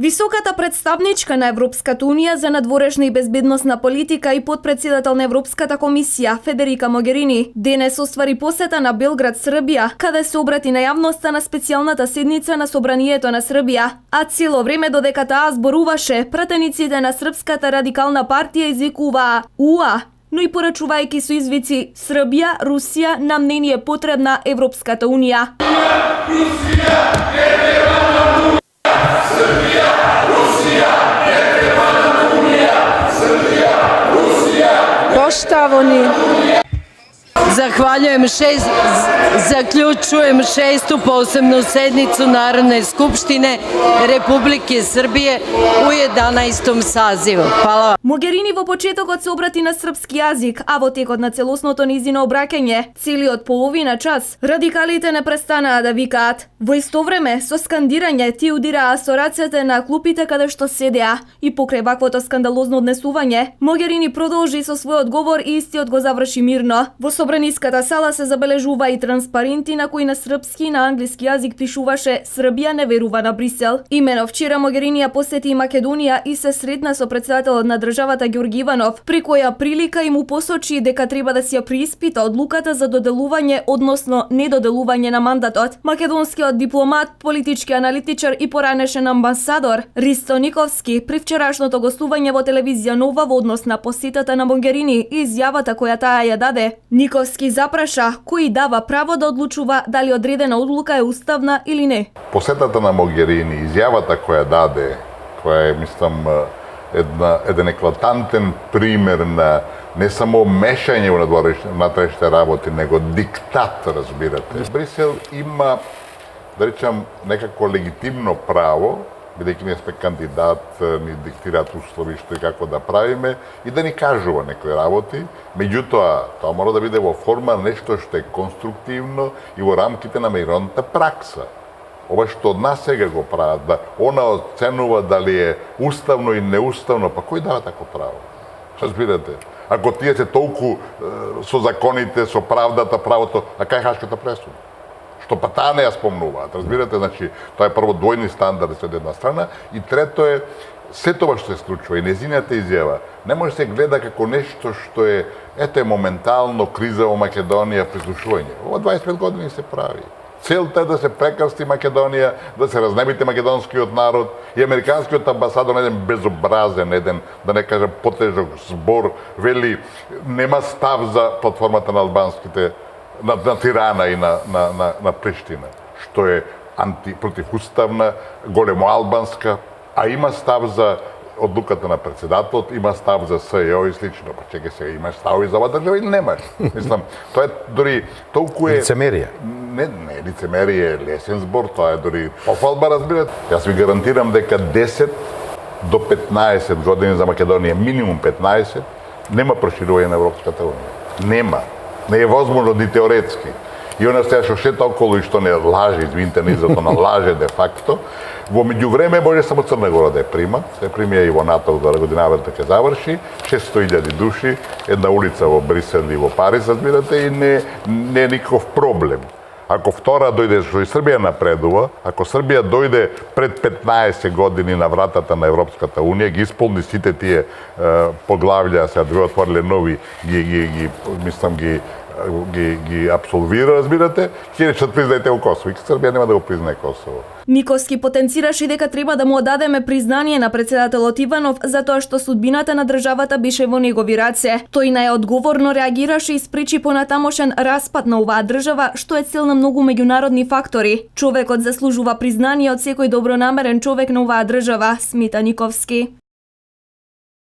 Високата представничка на Европската унија за надворешна и безбедносна политика и подпредседател на Европската комисија Федерика Могерини денес оствари посета на Белград, Србија, каде се обрати на јавноста на специјалната седница на Собранието на Србија, а цело време додека таа зборуваше, пратениците на Српската радикална партија извикуваа УА, но и порачувајќи со извици Србија, Русија, нам не ни е потребна Европската унија. Poštovani, zaključujem šestu posebnu sednicu Narodne skupštine Republike Srbije u 11. sazivu. Hvala. Могерини во почетокот се обрати на српски јазик, а во текот на целосното нејзино обраќање, целиот половина час, радикалите не престанаа да викаат. Во исто време, со скандирање ти удираа со рацете на клупите каде што седеа и покрај ваквото скандалозно однесување, Могерини продолжи со својот говор и истиот го заврши мирно. Во собраниската сала се забележува и транспаренти на кои на српски и на англиски јазик пишуваше Србија не верува на Брисел. Имено вчера Могерини ја посети Македонија и се сретна со председателот на државата Ѓорги Иванов, при која прилика и му посочи дека треба да се ја преиспита одлуката за доделување, односно недоделување на мандатот. Македонскиот дипломат, политички аналитичар и поранешен амбасадор Ристо Никовски при вчерашното гостување во телевизија Нова во однос на посетата на Могерини и изјавата која таа ја даде. Никовски запраша кој дава право да одлучува дали одредена одлука е уставна или не. Посетата на Могерини, изјавата која даде, која е, мислам, еден еклатантен пример на не само мешање во внатрешните работи, него диктат, разбирате. Брисел има, да речам, некако легитимно право, бидејќи ние сме кандидат, ни диктираат услови што и како да правиме и да ни кажува некои работи, меѓутоа, тоа мора да биде во форма нешто што е конструктивно и во рамките на меѓународната пракса. Ова што од нас сега го прават, да она оценува дали е уставно и неуставно, па кој дава тако право? Разбирате? Ако тие се толку со законите, со правдата, правото, а кај Хашката пресуда? Што па таа не ја спомнуваат, разбирате? Значи, тоа е прво двојни стандарди од една страна и трето е се тоа што се случува и нејзината изјава не може се гледа како нешто што е ето е моментално криза во Македонија, прислушување. Ова 25 години се прави. Целта е да се прекрсти Македонија, да се разнебите македонскиот народ и американскиот амбасадор на еден безобразен, еден, да не кажам, потежок збор, вели, нема став за платформата на албанските, на Тирана и на Приштина, што е противуставна, големо албанска, а има став за одлуката на председателот, има став за СЈО и слично. Па чекај сега, имаш стави за оваа држава или немаш? Мислам, тоа е дори толку е... Лицемерие. Не, лицемерие е лесен збор, тоа е дори пофалба, разбирате. Јас ви гарантирам дека 10 до 15 години за Македонија, минимум 15, нема проширување на Европската унија. Нема. Не е возможно ни теоретски. И она сега што шета околу и што не лаже, извинете на изразот, на лаже де факто, во меѓувреме може само Црна Гора да ја прима. Се примија и во НАТО за годината ќе заврши, 600.000 души, една улица во Брисел и во Париз, разбирате, и не е никаков проблем. Ако втора дојде, што и Србија напредува, ако Србија дојде пред 15 години на вратата на Европската унија, ги исполни сите тие поглавља, сега две отвориле нови, ги абсолвира, разбирате, ќе речат признајте го Косово. И Србија нема да го признае Косово. Никовски потенцираше дека треба да му одадеме признание на председателот Иванов за тоа што судбината на државата беше во негови раце. Тој најодговорно реагираше и спречи понатамошен распад на оваа држава, што е цел на многу меѓународни фактори. Човекот заслужува признание од секој добронамерен човек на оваа држава, смета Никовски.